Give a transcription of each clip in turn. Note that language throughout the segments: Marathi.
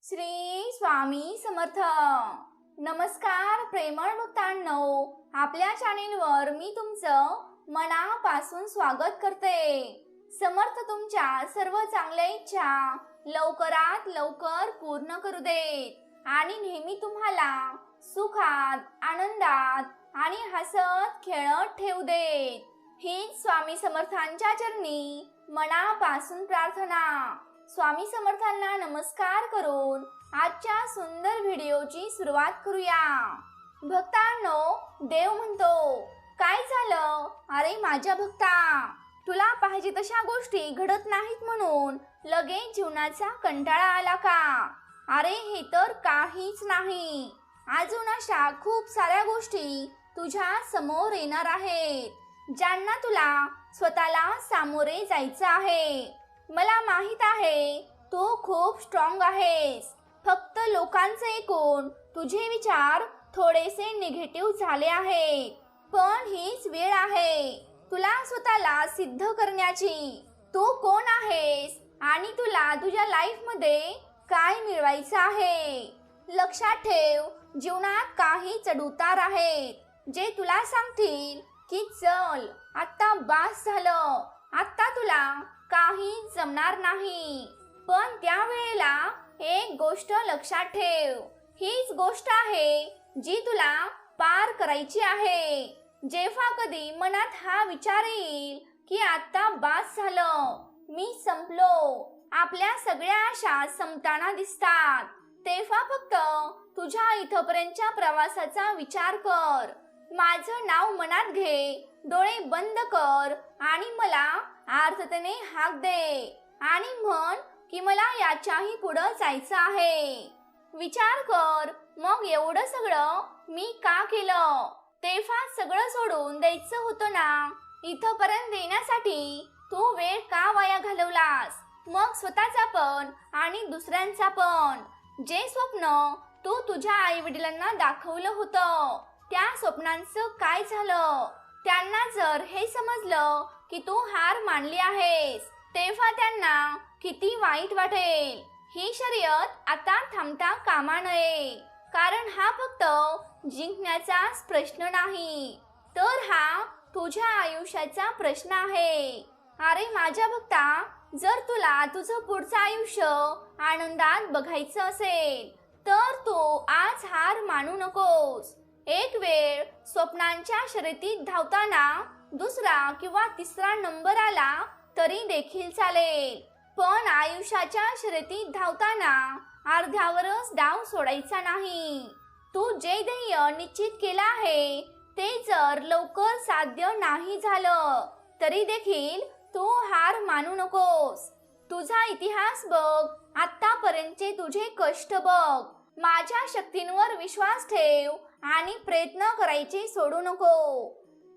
श्री स्वामी समर्थ. नमस्कार प्रेमळ भक्तांनो, आपल्या चॅनेलवर मी तुमचं मनापासून स्वागत करते. समर्थ तुमच्या सर्व चांगल्या इच्छा लवकरात लवकर पूर्ण करू देत आणि नेहमी तुम्हाला सुखात, आनंदात आणि हसत खेळत ठेवू देत. हीच स्वामी समर्थांच्या चरणी मनापासून प्रार्थना. स्वामी समर्थांना नमस्कार करून आजच्या सुंदर व्हिडिओची सुरुवात करूया. भक्तांनो, देव म्हणतो, काय झालं? अरे माझ्या भक्ता, तुला पाहिजे तशा गोष्टी घडत नाहीत म्हणून लगेच जीवनाचा कंटाळा आला का? अरे हे तर काहीच नाही. अजून अशा खूप साऱ्या गोष्टी तुझ्या समोर येणार आहेत, ज्यांना तुला स्वतःला सामोरे जायचं आहे. मला माहित आहे तू खूप स्ट्रॉंग आहेस. फक्त लोकांचे ऐकून तुझे विचार थोडेसे निगेटिव्ह झाले आहेत. पण हीच वेळ आहे तुला स्वतःला सिद्ध करण्याची. तू कोण आहेस आणि तुला तुझ्या लाईफमध्ये काय मिळवायचं आहे. लक्षात ठेव, जीवनात काही चढउतार आहेत जे तुला सांगतील की चल आता बास झालं, आता तुला काही जमणार नाही. पण त्यावेळेला एक गोष्ट लक्षात ठेव, हीच गोष्ट आहे जी तुला पार करायची आहे. जेव्हा कधी मनात हा विचार येईल की आता बास झालं, मी संपलो, आपल्या सगळ्या आशा संपताना दिसतात, तेव्हा फक्त तुझ्या इथपर्यंतच्या प्रवासाचा विचार कर. माझं नाव मनात घे, डोळे बंद कर आणि मला आर्ततेने हाक दे आणि म्हण की मला याच्याही पुढे जायचं आहे. विचार कर, मग एवढं सगळं मी का केलं? तेव्हा सगळं सोडून द्यायचं होतं ना. इथपर्यंत येण्यासाठी तू वेळ का वाया घालवलास? मग स्वतःचा पण आणि दुसऱ्यांचा पण. जे स्वप्न तू तुझ्या आई वडिलांना दाखवलं होतं, त्या स्वप्नांचं काय झालं? त्यांना जर हे समजलं की तू हार मानली आहेस, तेव्हा त्यांना किती वाईट वाटेल. ही शर्यत आता थांबता कामा नये, कारण हा फक्त जिंकण्याचाच प्रश्न नाही, तर हा तुझ्या आयुष्याचा प्रश्न आहे. अरे माझ्या भक्ता, जर तुला तुझं पुढचं आयुष्य आनंदात बघायचं असेल तर तू आज हार मानू नकोस. एक वेळ स्वप्नांच्या शर्यतीत धावताना दुसरा किंवा तिसरा नंबर आला तरी देखील चालेल, पण आयुष्याच्या शर्यतीत धावताना अर्ध्यावरच डाव सोडायचा नाही. तू जे ध्येय निश्चित केलं आहे ते जर लवकर साध्य नाही झालं तरी देखील तू हार मानू नकोस. तुझा इतिहास बघ, आतापर्यंतचे तुझे कष्ट बघ. माझ्या शक्तींवर विश्वास ठेव आणि प्रयत्न करायचे सोडू नको.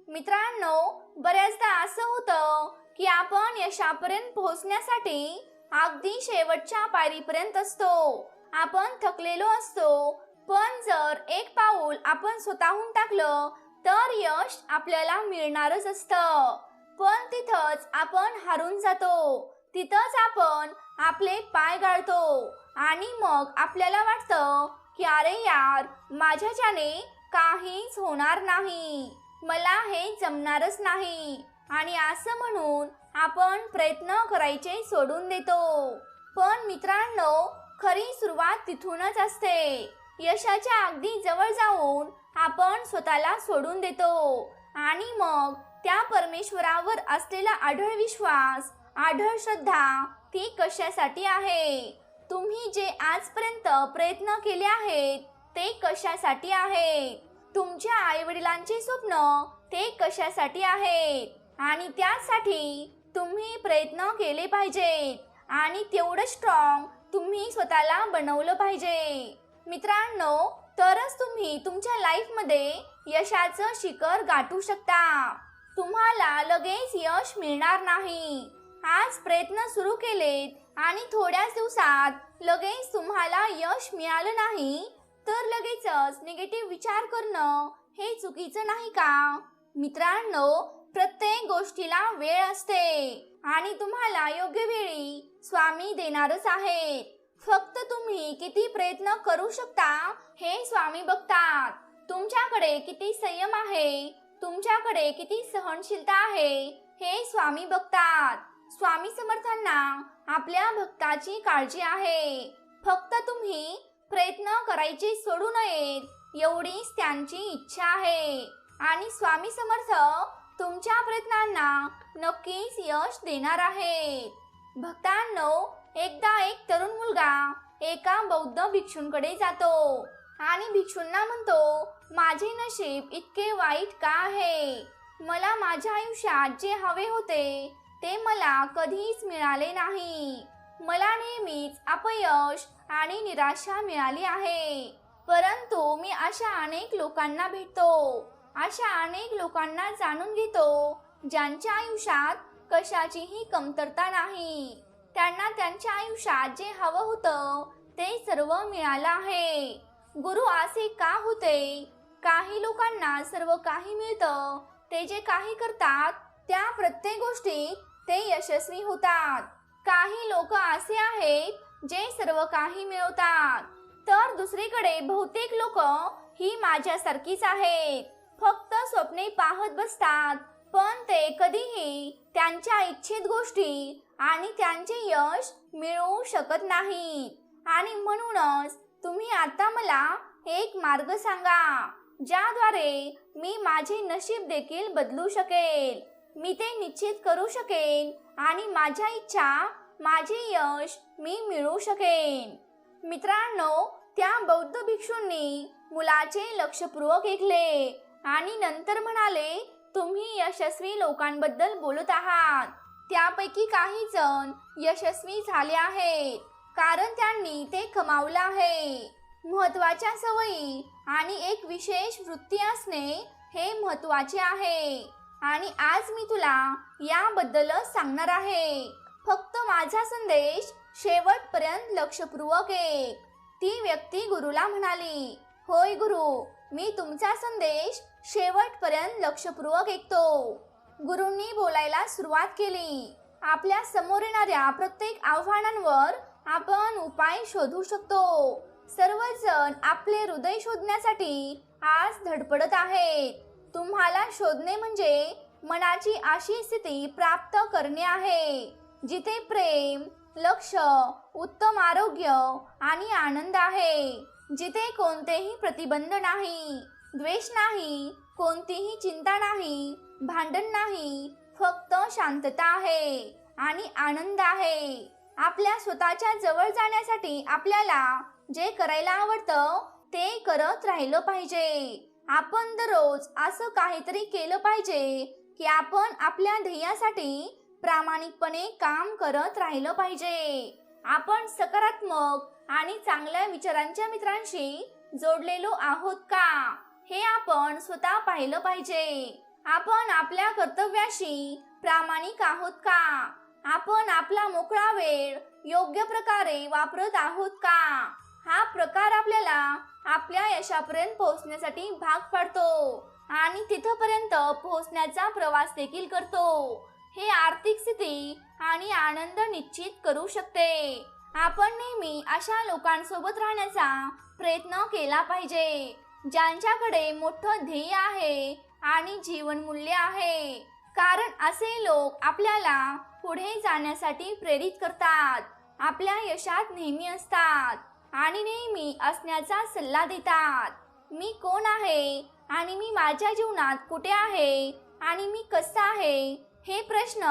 मित्रांनो, बऱ्याचदा असं होतं की आपण यशापर्यंत पोहोचण्यासाठी अगदी शेवटच्या पायरीपर्यंत असतो. आपण थकलेलो असतो, पण जर एक पाऊल आपण स्वतःहून टाकलं तर यश आपल्याला मिळणारच असतं. पण तिथंच आपण हारून जातो, तिथंच आपण आपले पाय गाळतो आणि मग आपल्याला वाटतं की अरे यार, माझ्याच्याने काहीच होणार नाही, मला हे जमणारच नाही, आणि असं म्हणून आपण प्रयत्न करायचे सोडून देतो. पण मित्रांनो, खरी सुरुवात तिथूनच असते. यशाच्या अगदी जवळ जाऊन आपण स्वतःला सोडून देतो आणि मग त्या परमेश्वरावर असलेला अढळ विश्वास, अढळ श्रद्धा ती कशासाठी आहे? तुम्ही जे आजपर्यंत प्रयत्न केले आहेत ते कशासाठी आहेत? तुमच्या आईवडिलांचे स्वप्न ते कशासाठी आहेत? आणि त्यासाठी तुम्ही प्रयत्न केले पाहिजेत आणि तेवढं स्ट्रॉंग तुम्ही स्वतःला बनवलं पाहिजे. मित्रांनो, तरच तुम्ही तुमच्या लाईफमध्ये यशाचं शिखर गाठू शकता. तुम्हाला लगेच यश मिळणार नाही. आज प्रयत्न सुरू केलेत आणि थोड्याच दिवसात लगेच तुम्हाला यश मिळालं नाही तर लगेचच निगेटिव्ह विचार करणं हे चुकीचं नाही का? मित्रांनो, प्रत्येक गोष्टीला वेळ असते आणि तुम्हाला योग्य वेळी स्वामी देणारच आहेत. फक्त तुम्ही किती प्रयत्न करू शकता हे स्वामी बघतात. तुमच्याकडे किती संयम आहे, तुमच्याकडे किती सहनशीलता आहे हे स्वामी बघतात. स्वामी समर्थांना आपल्या भक्ताची काळजी आहे. फक्त तुम्ही प्रयत्न करायचे सोडू नयेत एवढीच त्यांची इच्छा आहे. आणि स्वामी समर्थ तुमच्या प्रयत्नांना नक्कीच यश देणार आहेत. भक्तांनो, एकदा एक तरुण मुलगा एका बौद्ध भिक्षूंकडे जातो आणि भिक्षूंना म्हणतो, माझे नशीब इतके वाईट का आहे? मला माझ्या आयुष्यात जे हवे होते ते मला कधीच मिळाले नाही. मला नेहमीच अपयश आणि निराशा मिळाली आहे. परंतु मी अशा अनेक लोकांना भेटतो, अशा अनेक लोकांना जाणून घेतो ज्यांच्या आयुष्यात कशाचीही कमतरता नाही. त्यांना त्यांच्या आयुष्यात जे हवं होतं ते सर्व मिळालं आहे. गुरु असे का होते? काही लोकांना सर्व काही मिळतं, ते जे काही करतात त्या प्रत्येक गोष्टीत ते यशस्वी होतात. काही लोक असे आहेत जे सर्व काही मिळवतात, तर दुसरीकडे बहुतेक लोक ही माझ्यासारखीच आहेत. फक्त स्वप्ने पाहत बसतात, पण ते कधीही त्यांच्या इच्छित गोष्टी आणि त्यांचे यश मिळवू शकत नाहीत. आणि म्हणूनच तुम्ही आता मला एक मार्ग सांगा, ज्याद्वारे मी माझे नशीब देखील बदलू शकेल. मी ते निश्चित करू शकेन आणि माझ्या इच्छा, माझे यश मी मिळवू शकेन. मित्रांनो, त्या बौद्ध भिक्षूंनी मुलाचे लक्षपूर्वक ऐकले आणि नंतर म्हणाले, तुम्ही यशस्वी लोकांबद्दल बोलत आहात. त्यापैकी काही जण यशस्वी झाले आहेत कारण त्यांनी ते कमावलं आहे. महत्त्वाच्या सवयी आणि एक विशेष वृत्ती असणे हे महत्त्वाचे आहे. आणि आज मी तुला याबद्दलच सांगणार आहे. फक्त माझा संदेश शेवटपर्यंत लक्षपूर्वक ऐक. ती व्यक्ती गुरुला म्हणाली, होय गुरु, मी तुमचा संदेश शेवटपर्यंत लक्षपूर्वक ऐकतो. गुरूंनी बोलायला सुरुवात केली. आपल्या समोर येणाऱ्या प्रत्येक आव्हानांवर आपण उपाय शोधू शकतो. सर्वजण आपले हृदय शोधण्यासाठी आज धडपडत आहेत. तुम्हाला शोधणे म्हणजे मनाची अशी स्थिती प्राप्त करणे आहे जिथे प्रेम, लक्ष, उत्तम आरोग्य आणि आनंद आहे. जिथे कोणतेही प्रतिबंध नाही, द्वेष नाही, कोणतीही चिंता नाही, भांडण नाही, फक्त शांतता आहे आणि आनंद आहे. आपल्या स्वतःच्या जवळ जाण्यासाठी आपल्याला जे करायला आवडतं ते करत राहिलं पाहिजे. आपण दररोज असं काहीतरी केलं पाहिजे की आपण आपल्या ध्येयासाठी प्रामाणिकपणे काम करत राहिलं पाहिजे. आपण सकारात्मक आणि चांगल्या विचारांच्या मित्रांशी जोडलेलो आहोत का हे आपण स्वतः पाहिलं पाहिजे. आपण आपल्या कर्तव्याशी प्रामाणिक आहोत का? आपण आपला मोकळा वेळ योग्य प्रकारे वापरत आहोत का? हा प्रकार आपल्याला आपल्या यशापर्यंत पोहोचण्यासाठी भाग पाडतो आणि तिथपर्यंत पोहोचण्याचा प्रवास देखील करतो. हे आर्थिक स्थिती आणि आनंद निश्चित करू शकते. आपण नेहमी अशा लोकांसोबत राहण्याचा प्रयत्न केला पाहिजे ज्यांच्याकडे मोठं ध्येय आहे आणि जीवनमूल्य आहे. कारण असे लोक आपल्याला पुढे जाण्यासाठी प्रेरित करतात, आपल्या यशात नेहमी असतात आणि नेहमी असण्याचा सल्ला देतात. मी कोण आहे आणि मी माझ्या जीवनात कुठे आहे आणि मी कसा आहे हे प्रश्न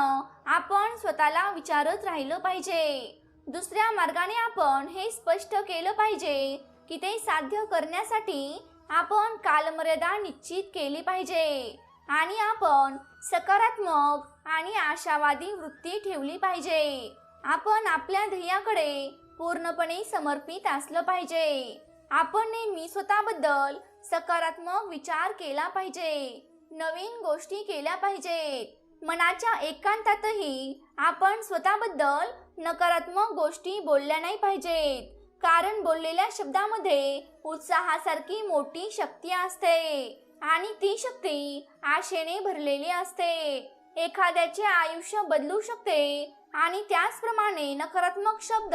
आपण स्वतःला विचारत राहिलं पाहिजे. दुसऱ्या मार्गाने आपण हे स्पष्ट केलं पाहिजे की ते साध्य करण्यासाठी आपण कालमर्यादा निश्चित केली पाहिजे आणि आपण सकारात्मक आणि आशावादी वृत्ती ठेवली पाहिजे. आपण आपल्या ध्येयाकडे पूर्णपणे समर्पित असलं पाहिजे. आपण नेहमी स्वतःबद्दल सकारात्मक विचार केला पाहिजे, नवीन गोष्टी केल्या पाहिजेत. मनाच्या एकांतातही आपण स्वतःबद्दल नकारात्मक गोष्टी बोलल्या नाही पाहिजेत, कारण बोललेल्या शब्दामध्ये उत्साहासारखी मोठी शक्ती असते आणि ती शक्ती आशेने भरलेली असते. एखाद्याचे आयुष्य बदलू शकते आणि त्याचप्रमाणे नकारात्मक शब्द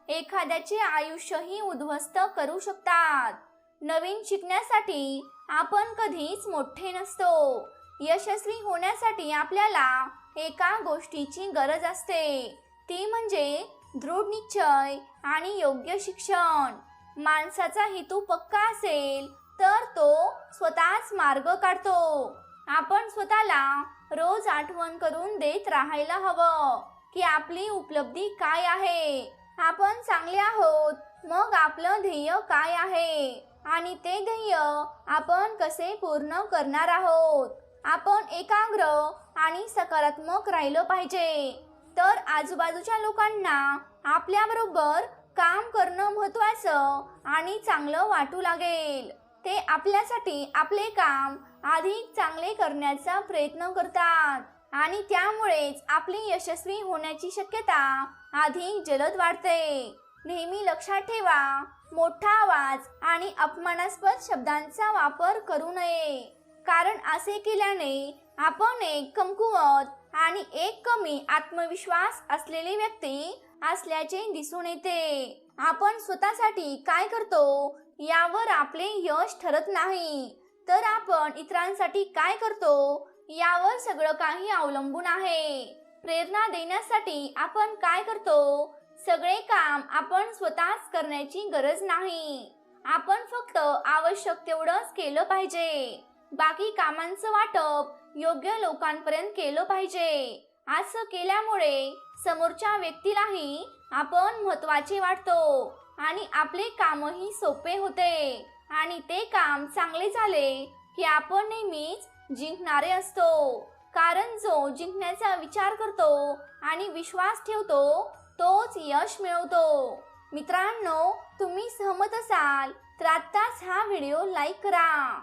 एखाद्याचे आयुष्यही उद्ध्वस्त करू शकतात. नवीन शिकण्यासाठी आपण कधीच मोठे नसतो. यशस्वी होण्यासाठी आपल्याला एका गोष्टीची गरज असते, ती म्हणजे दृढ निश्चय आणि योग्य शिक्षण. माणसाचा हेतू पक्का असेल तर तो स्वतःच मार्ग काढतो. आपण स्वतःला रोज आठवण करून देत राहायला हवं की आपली उपलब्धी काय आहे. आपण चांगले आहोत, मग आपलं ध्येय काय आहे आणि ते ध्येय आपण कसे पूर्ण करणार आहोत. आपण एकाग्र आणि सकारात्मक राहिलं पाहिजे, तर आजूबाजूच्या लोकांना आपल्याबरोबर काम करणं महत्त्वाचं आणि चांगलं वाटू लागेल. ते आपल्यासाठी आपले काम अधिक चांगले करण्याचा प्रयत्न करतात आणि त्यामुळेच आपली यशस्वी होण्याची शक्यता अधिक जलद वाढते. नेहमी लक्षात ठेवा, मोठा आवाज आणि अपमानास्पद शब्दांचा वापर करू नये, कारण असे केल्याने आपण एक कमकुवत आणि एक कमी आत्मविश्वास असलेली व्यक्ती असल्याचे दिसून येते. आपण स्वतःसाठी काय करतो यावर आपले यश ठरत नाही, तर आपण इतरांसाठी काय करतो यावर सगळं काही अवलंबून आहे. प्रेरणा देण्यासाठी आपण काय करतो, सगळे काम आपण स्वतःच करण्याची गरज नाही. आपण फक्त आवश्यक तेवढंच केलं पाहिजे. बाकी कामांचं वाटप योग्य लोकांपर्यंत केलं पाहिजे. असं केल्यामुळे समोरच्या व्यक्तीलाही आपण महत्त्वाचे वाटतो आणि आपले कामही सोपे होते आणि ते काम चांगले झाले की आपण नेहमीच जिंकणारे असतो. कारण जो जिंकण्याचा विचार करतो आणि विश्वास ठेवतो तोच यश मिळवतो. मित्रांनो, तुम्ही सहमत असाल तर आत्ताच हा व्हिडिओ लाईक करा.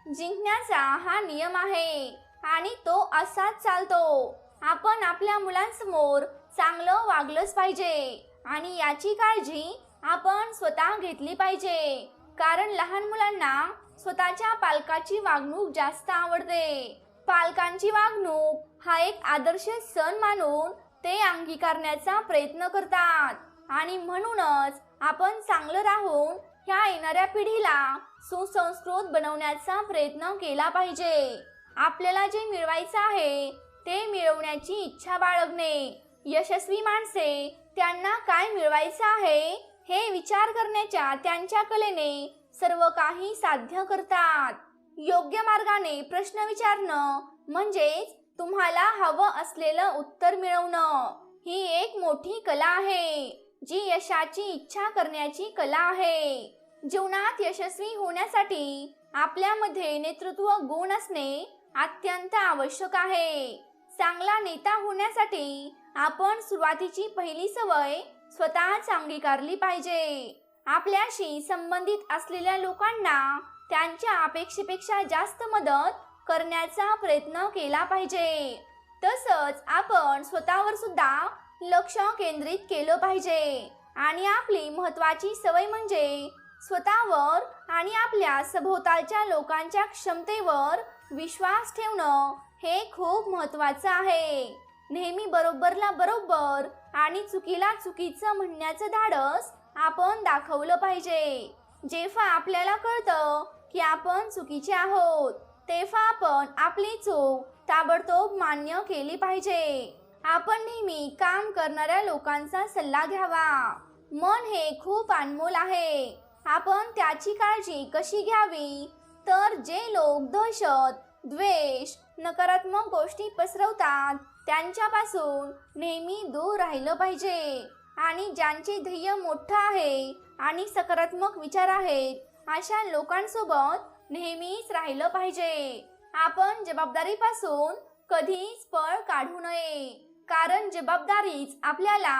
जिंकण्याचा हा नियम आहे आणि तो असाच चालतो. आपण आपल्या मुलांसमोर चांगलं वागलंच पाहिजे आणि याची काळजी आपण स्वतः घेतली पाहिजे, कारण लहान मुलांना स्वतःच्या पालकाची वागणूक जास्त आवडते. पालकांची वागणूक हा एक आदर्श सण मानून ते अंगीकारण्याचा प्रयत्न करतात आणि म्हणूनच आपण चांगलं राहून ह्या येणाऱ्या पिढीला सुसंस्कृत बनवण्याचा प्रयत्न केला पाहिजे. आपल्याला जे मिळवायचं आहे ते मिळवण्याची इच्छा बाळगणे. यशस्वी माणसे त्यांना काय मिळवायचं आहे हे विचार करण्याच्या त्यांच्या कलेने सर्व काही साध्य करतात. योग्य मार्गाने प्रश्न विचारणं म्हणजेच तुम्हाला हवं असलेलं उत्तर मिळवणं ही एक मोठी कला आहे, जी यशाची इच्छा करण्याची कला आहे. जीवनात यशस्वी होण्यासाठी आपल्यामध्ये नेतृत्व गुण असणे अत्यंत आवश्यक आहे. चांगला नेता होण्यासाठी आपण सुरुवातीची पहिली सवय स्वतःच अंगीकारली पाहिजे. आपल्याशी संबंधित असलेल्या लोकांना त्यांच्या अपेक्षेपेक्षा जास्त मदत करण्याचा प्रयत्न केला पाहिजे. तसंच आपण स्वतःवर सुद्धा लक्ष केंद्रित केलं पाहिजे आणि आपली महत्त्वाची सवय म्हणजे स्वतःवर आणि आपल्या सभोवतालच्या लोकांच्या क्षमतेवर विश्वास ठेवणं हे खूप महत्त्वाचं आहे. नेहमी बरोबरला बरोबर आणि चुकीला चुकीचं म्हणण्याचं धाडस आपण दाखवलं पाहिजे. जेव्हा आपल्याला कळतं की आपण चुकीचे आहोत, तेव्हा आपण आपली चूक ताबडतोब मान्य केली पाहिजे. आपण नेहमी काम करणाऱ्या लोकांचा सल्ला घ्यावा. मन हे खूप अनमोल आहे. आपण त्याची काळजी कशी घ्यावी, तर जे लोक दहशत, द्वेष, नकारात्मक गोष्टी पसरवतात त्यांच्यापासून नेहमी दूर राहिलं पाहिजे आणि ज्यांचे ध्येय मोठं आहे आणि सकारात्मक विचार आहेत अशा लोकांसोबत नेहमीच राहिलं पाहिजे. आपण जबाबदारीपासून कधीच पळ काढू नये, कारण जबाबदारीच आपल्याला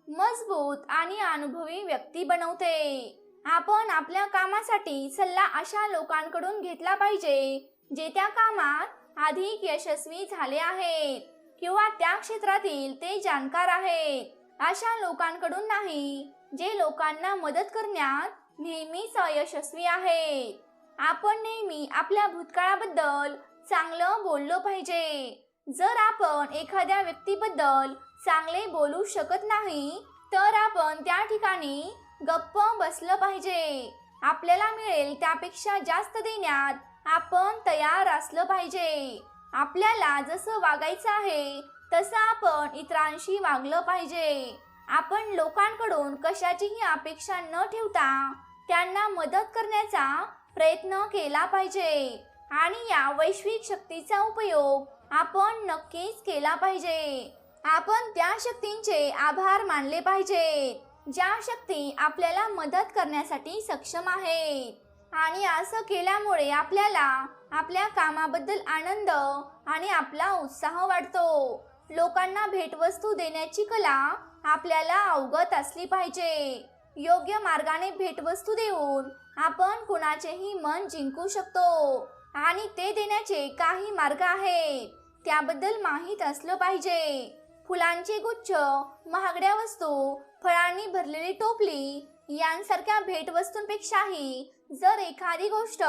मजबूत आणि अनुभवी व्यक्ती बनवते. आपण आपल्या कामासाठी सल्ला अशा लोकांकडून घेतला पाहिजे जे त्या कामात अधिक यशस्वी झाले आहेत किंवा त्या क्षेत्रातील ते जाणकार आहेत. अशा लोकांकडून नाही जे लोकांना मदत करण्यात नेहमीच अयशस्वी आहेत. आपण नेहमी आपल्या भूतकाळाबद्दल चांगलं बोललो पाहिजे. जर आपण एखाद्या व्यक्तीबद्दल चांगले बोलू शकत नाही तर आपण त्या ठिकाणी गप्प बसलं पाहिजे. आपल्याला मिळेल त्यापेक्षा जास्त देण्यात आपण तयार असलं पाहिजे. आपल्याला जसं वागायचं आहे तसं आपण इतरांशी वागलं पाहिजे. आपण लोकांकडून कशाचीही अपेक्षा न ठेवता त्यांना मदत करण्याचा प्रयत्न केला पाहिजे आणि या वैश्विक शक्तीचा उपयोग आपण नक्कीच केला पाहिजे. आपण त्या शक्तींचे आभार मानले पाहिजेत ज्या शक्ती आपल्याला मदत करण्यासाठी सक्षम आहेत. आणि असं केल्यामुळे आपल्याला आपल्या कामाबद्दल आनंद आणि आपला उत्साह वाढतो. लोकांना भेटवस्तू देण्याची कला आपल्याला अवगत असली पाहिजे. योग्य मार्गाने भेटवस्तू देऊन आपण कुणाचेही मन जिंकू शकतो आणि ते देण्याचे काही मार्ग आहेत त्याबद्दल माहीत असलं पाहिजे. फुलांचे गुच्छ, महागड्या वस्तू, फळांनी भरलेली टोपली यांसारख्या भेटवस्तूंपेक्षाही जर एखादी गोष्ट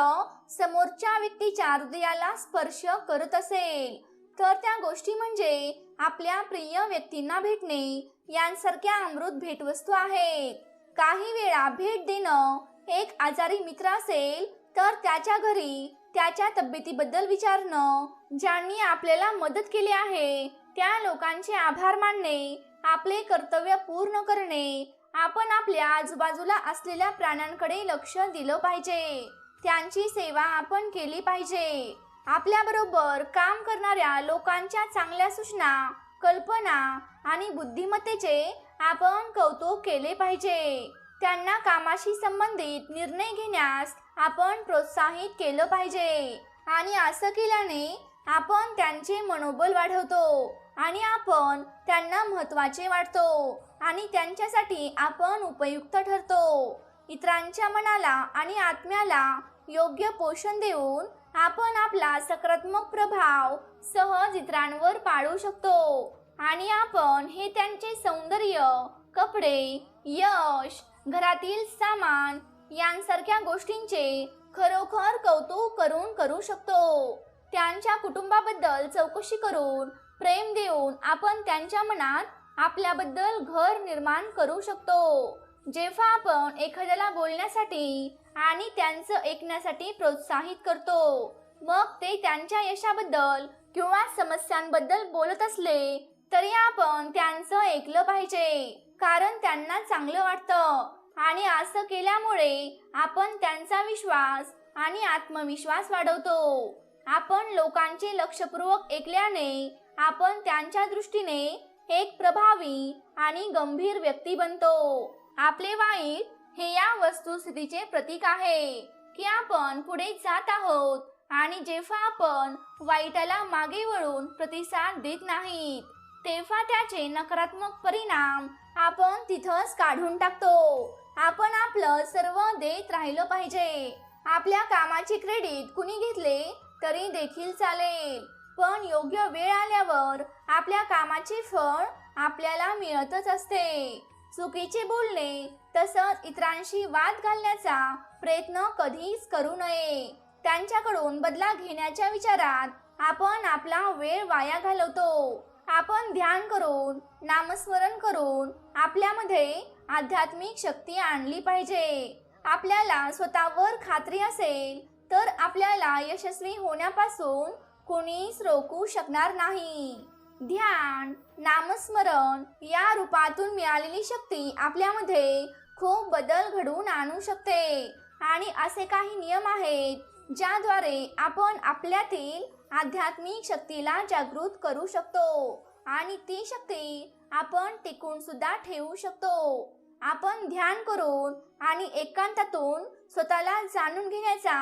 समोरच्या व्यक्तीच्या हृदयाला स्पर्श करत असेल तर त्या गोष्टी म्हणजे आपल्या प्रिय व्यक्तींना भेटणे यांसारख्या अमृत भेटवस्तू आहेत. काही वेळा भेट देणं एक आजारी मित्र असेल तर त्याच्या घरी त्याच्या तब्येतीबद्दल विचारणं, ज्यांनी आपल्याला मदत केली आहे त्या लोकांचे आभार मानणे, आपले कर्तव्य पूर्ण करणे, आपण आपल्या आजूबाजूला असलेल्या प्राण्यांकडे लक्ष दिलं पाहिजे, त्यांची सेवा आपण केली पाहिजे. आपल्याबरोबर काम करणाऱ्या लोकांच्या चांगल्या सूचना, कल्पना आणि बुद्धिमत्तेचे आपण कौतुक केले पाहिजे. त्यांना कामाशी संबंधित निर्णय घेण्यास आपण प्रोत्साहित केलं पाहिजे आणि असं केल्याने आपण त्यांचे मनोबल वाढवतो आणि आपण त्यांना महत्त्वाचे वाटतो आणि त्यांच्यासाठी आपण उपयुक्त ठरतो. इतरांच्या मनाला आणि आत्म्याला योग्य पोषण देऊन आपण आपला सकारात्मक प्रभाव सहज इतरांवर पाडू शकतो आणि आपण हे त्यांचे सौंदर्य, कपडे, यश, घरातील सामान यांसारख्या गोष्टींचे खरोखर कौतुक करू शकतो. त्यांच्या कुटुंबाबद्दल चौकशी करून प्रेम देऊन आपण त्यांच्या मनात आपल्याबद्दल घर निर्माण करू शकतो. जेव्हा आपण एखाद्याला बोलण्यासाठी आणि त्यांचं ऐकण्यासाठी प्रोत्साहित करतो, मग ते त्यांच्या यशाबद्दल किंवा समस्यांबद्दल बोलत असले तरी आपण त्यांचं ऐकलं पाहिजे, कारण त्यांना चांगलं वाटतं आणि असं केल्यामुळे आपण त्यांचा विश्वास आणि आत्मविश्वास वाढवतो. आपण लोकांचे लक्षपूर्वक ऐकल्याने आपण त्यांच्या दृष्टीने एक प्रभावी आणि गंभीर व्यक्ती बनतो. आपले वाईट हे या वस्तुस्थितीचे प्रतीक आहे की आपण पुढे जात आहोत आणि जेव्हा आपण वाईटाला मागे वळून प्रतिसाद देत नाहीत तेव्हा त्याचे नकारात्मक परिणाम आपण तिथंच काढून टाकतो. आपण आपलं सर्व देत राहिलं पाहिजे. आपल्या कामाची क्रेडिट कुणी घेतले तरी देखील चालेल, पण योग्य वेळ आल्यावर आपल्या कामाचे फळ आपल्याला मिळतच असते. चुकीचे बोलणे तसंच इतरांशी वाद घालण्याचा प्रयत्न कधीच करू नये. त्यांच्याकडून बदला घेण्याच्या विचारात आपण आपला वेळ वाया घालवतो. आपण ध्यान करून, नामस्मरण करून आपल्यामध्ये आध्यात्मिक शक्ती आणली पाहिजे. आपल्याला स्वतःवर खात्री असेल तर आपल्याला यशस्वी होण्यापासून कोणीच रोखू शकणार नाही. ध्यान, नामस्मरण या रूपातून मिळालेली शक्ती आपल्यामध्ये खूप बदल घडवून आणू शकते आणि असे काही नियम आहेत ज्याद्वारे आपण आपल्यातील आध्यात्मिक शक्तीला जागृत करू शकतो आणि ती शक्ती आपण टिकून सुद्धा ठेवू शकतो. आपण ध्यान करून आणि एकांतातून स्वतःला जाणून घेण्याचा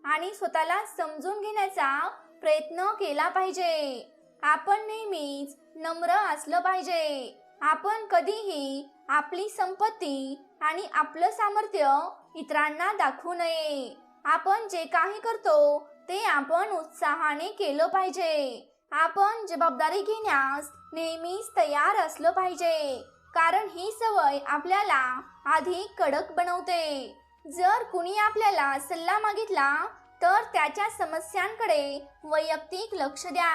आणि स्वतःला समजून घेण्याचा प्रयत्न केला पाहिजे. आपण नेहमीच नम्र असलं पाहिजे. आपण कधीही आपली संपत्ती आणि आपलं सामर्थ्य इतरांना दाखवू नये. आपण जे काही करतो ते आपण उत्साहाने केलं पाहिजे. आपण जबाबदारी घेण्यास नेहमीच तयार असलं पाहिजे, कारण ही सवय आपल्याला अधिक कडक बनवते. जर कुणी आपल्याला सल्ला मागितला तर त्याच्या समस्यांकडे वैयक्तिक लक्ष द्या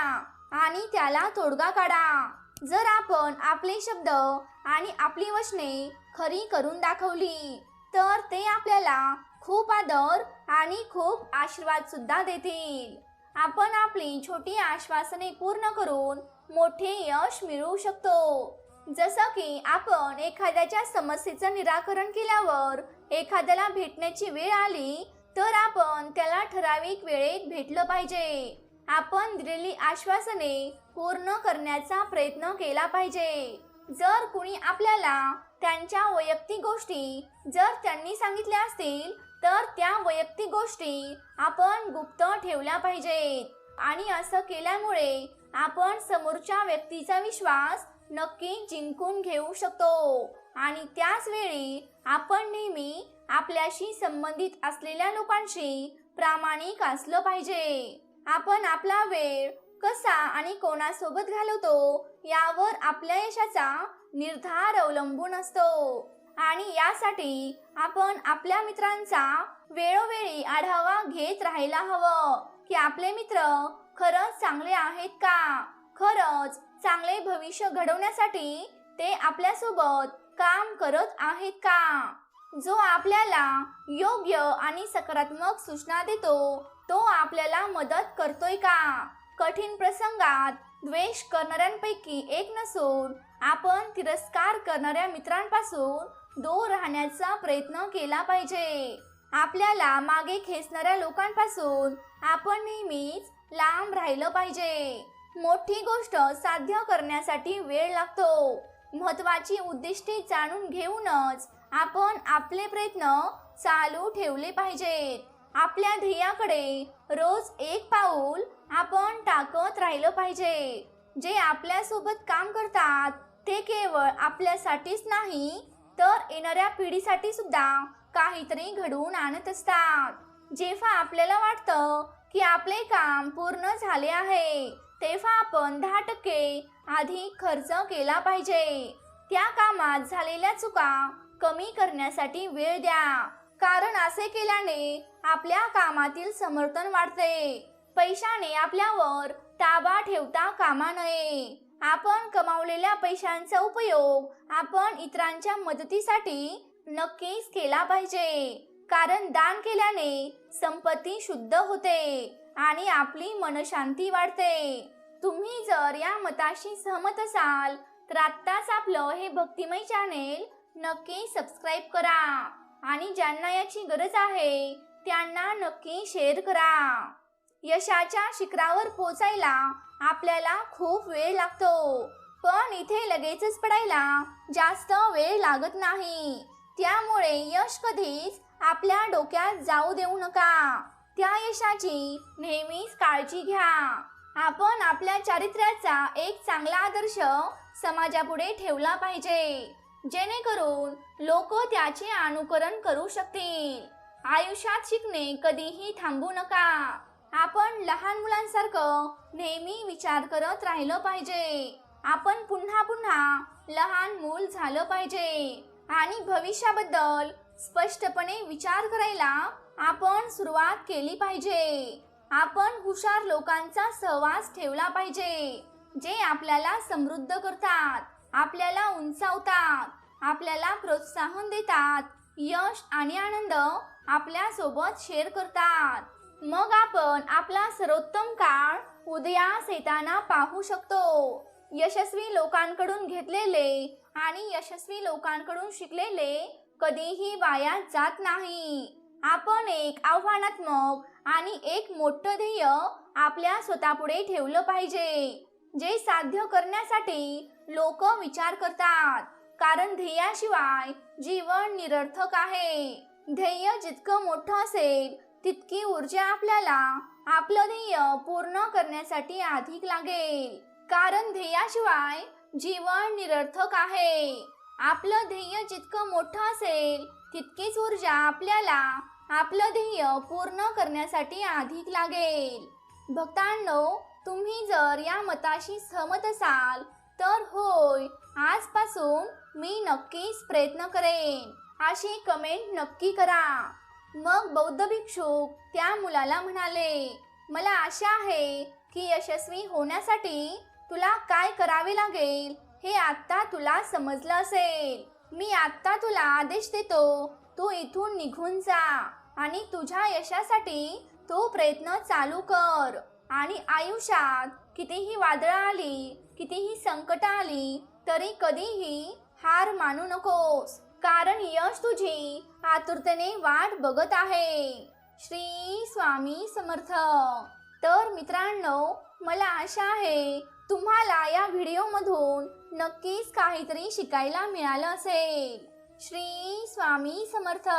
आणि त्याला तोडगा काढा. जर आपण आपले शब्द आणि आपली वचने खरी करून दाखवली तर ते आपल्याला खूप आदर आणि खूप आशीर्वाद सुद्धा देतील. आपण आपली छोटी आश्वासने पूर्ण करून मोठे यश मिळवू शकतो. जसं की आपण एखाद्याच्या समस्येचं निराकरण केल्यावर एखाद्याला भेटण्याची वेळ आली तर आपण त्याला ठराविक वेळेत भेटलं पाहिजे. आपण दिलेली आश्वासने पूर्ण करण्याचा प्रयत्न केला पाहिजे. जर कुणी आपल्याला त्यांच्या वैयक्तिक गोष्टी जर त्यांनी सांगितल्या असतील तर त्या वैयक्तिक गोष्टी आपण गुप्त ठेवल्या पाहिजेत आणि असं केल्यामुळे आपण समोरच्या व्यक्तीचा विश्वास नक्की जिंकून घेऊ शकतो. आणि त्याच वेळी आपण नेहमी आपल्याशी संबंधित असलेल्या लोकांशी प्रामाणिक असलं पाहिजे. आपण आपला वेळ कसा आणि कोणासोबत घालवतो यावर आपल्या यशाचा निर्धार अवलंबून असतो. आणि यासाठी आपण आपल्या मित्रांचा वेळोवेळी आढावा घेत राहायला हवं की आपले मित्र खरंच चांगले आहेत का, खरंच चांगले भविष्य घडवण्यासाठी ते आपल्यासोबत काम करत आहेत का, जो आपल्याला योग्य आणि सकारात्मक सूचना देतो तो आपल्याला मदत करतोय का. कठीण प्रसंगात द्वेष करणाऱ्यांपैकी एक नसून आपण तिरस्कार करणाऱ्या मित्रांपासून दूर राहण्याचा प्रयत्न केला पाहिजे. आपल्याला मागे खेचणाऱ्या लोकांपासून आपण नेहमीच लांब राहिलं पाहिजे. मोठी गोष्ट साध्य करण्यासाठी वेळ लागतो. महत्त्वाची उद्दिष्टे जाणून घेऊनच आपण आपले प्रयत्न चालू ठेवले पाहिजेत. आपल्या ध्येयाकडे रोज एक पाऊल आपण टाकत राहिलं पाहिजे. जे आपल्यासोबत काम करतात ते केवळ आपल्यासाठीच नाही तर येणाऱ्या पिढीसाठी सुद्धा काहीतरी घडवून आणत असतात. जेव्हा आपल्याला वाटतं की आपले काम पूर्ण झाले आहे तेव्हा आपण 10% अधिक खर्च केला पाहिजे. त्या कामात झालेल्या चुका कमी करण्यासाठी वेळ द्या, कारण असे केल्याने आपल्या कामातील समर्थन वाढते. पैशाने आपल्यावर ताबा ठेवता कामा नये. आपण कमावलेल्या पैशांचा उपयोग आपण इतरांच्या मदतीसाठी नक्कीच केला पाहिजे, कारण दान केल्याने संपत्ती शुद्ध होते आणि आपली मनशांती वाढते. तुम्ही जर या मताशी सहमत असाल तर आत्ताच आपलं हे भक्तिमय चॅनेल नक्की सबस्क्राईब करा आणि ज्यांना याची गरज आहे त्यांना नक्की शेअर करा. यशाच्या शिखरावर पोचायला आपल्याला खूप वेळ लागतो, पण इथे लगेचच पडायला जास्त वेळ लागत नाही. त्यामुळे यश कधीच आपल्या डोक्यात जाऊ देऊ नका. त्या यशाची नेहमीच काळजी घ्या. आपण आपल्या चारित्र्याचा एक चांगला आदर्श समाजापुढे ठेवला पाहिजे, जेणेकरून लोक त्याचे अनुकरण करू शकतील. आयुष्यात शिकणे कधीही थांबू नका. आपण लहान मुलांसारखं नेहमी विचार करत राहिलं पाहिजे. आपण पुन्हा पुन्हा लहान मूल झालं पाहिजे आणि भविष्याबद्दल स्पष्टपणे विचार करायला आपण सुरुवात केली पाहिजे. आपण हुशार लोकांचा सहवास ठेवला पाहिजे, जे आपल्याला समृद्ध करतात, आपल्याला उंचावतात, आपल्याला प्रोत्साहन देतात, यश आणि आनंद आपल्या सोबत शेअर करतात. मग आपण आपला सर्वोत्तम काळ उदयास येताना पाहू शकतो. यशस्वी लोकांकडून घेतलेले आणि यशस्वी लोकांकडून शिकलेले कधीही वाया जात नाही. आपण एक आव्हानात्मक आणि एक मोठं ध्येय आपल्या स्वतःपुढे ठेवलं पाहिजे, जे साध्य करण्यासाठी लोक विचार करतात, कारण ध्येयाशिवाय जीवन निरर्थक आहे. ध्येय जितकं मोठं असेल तितकी ऊर्जा आपल्याला आपलं ध्येय पूर्ण करण्यासाठी अधिक लागेल, कारण ध्येयाशिवाय जीवन निरर्थक आहे. आपलं ध्येय जितकं मोठं असेल तितकीच ऊर्जा आपल्याला आपलं ध्येय पूर्ण करण्यासाठी अधिक लागेल. भक्तांनो, तुम्ही जर या मताशी सहमत असाल तर होय, आजपासून मी नक्कीच प्रयत्न करेन अशी कमेंट नक्की करा. मग बौद्ध भिक्षुक त्या मुलाला म्हणाले, मला आशा आहे की यशस्वी होण्यासाठी तुला काय करावे लागेल हे आता तुला समजलं असेल. मी आता तुला आदेश देतो, तू इथून निघून जा आणि तुझ्या यशासाठी तू प्रयत्न चालू कर. आणि आयुष्यात कितीही वादळं आली, कितीही संकट आली, तरी कधीही हार मानू नकोस, कारण यश तुझी आतुरतेने वाट बघत आहे. श्री स्वामी समर्थ. तर मित्रांनो, मला आशा आहे तुम्हाला या व्हिडिओमधून नक्कीच काहीतरी शिकायला मिळालं असेल. श्री स्वामी समर्थ.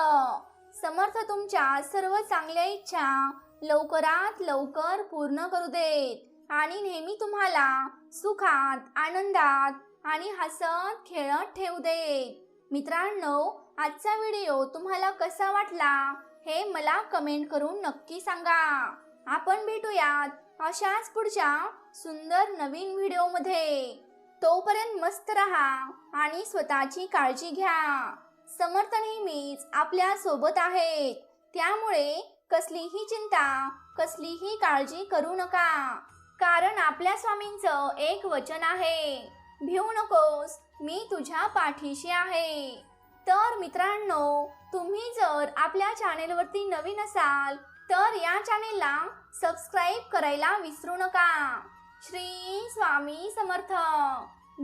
समर्थ तुमच्या सर्व चांगल्या इच्छा लवकरात लवकर पूर्ण करू देत आणि नेहमी तुम्हाला सुखात, आनंदात आणि हसत खेळत ठेवू देत. मित्रांनो, आजचा व्हिडिओ तुम्हाला कसा वाटला हे मला कमेंट करून नक्की सांगा. आपण भेटूयात अशाच पुढच्या सुंदर नवीन व्हिडिओमध्ये. तोपर्यंत मस्त रहा आणि स्वतःची काळजी घ्या. समर्थ नेहमीच आपल्या सोबत आहेत, त्यामुळे कसलीही चिंता, कसलीही काळजी करू नका, कारण आपल्या स्वामींचं एक वचन आहे, भिवू नकोस, मी तुझ्या पाठीशी आहे. तर मित्रांनो, तुम्ही जर आपल्या चॅनेलवरती नवीन असाल तर या चॅनेलला सबस्क्राईब करायला विसरू नका. श्री स्वामी समर्थ.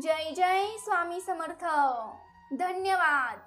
जय जय स्वामी समर्थ. धन्यवाद.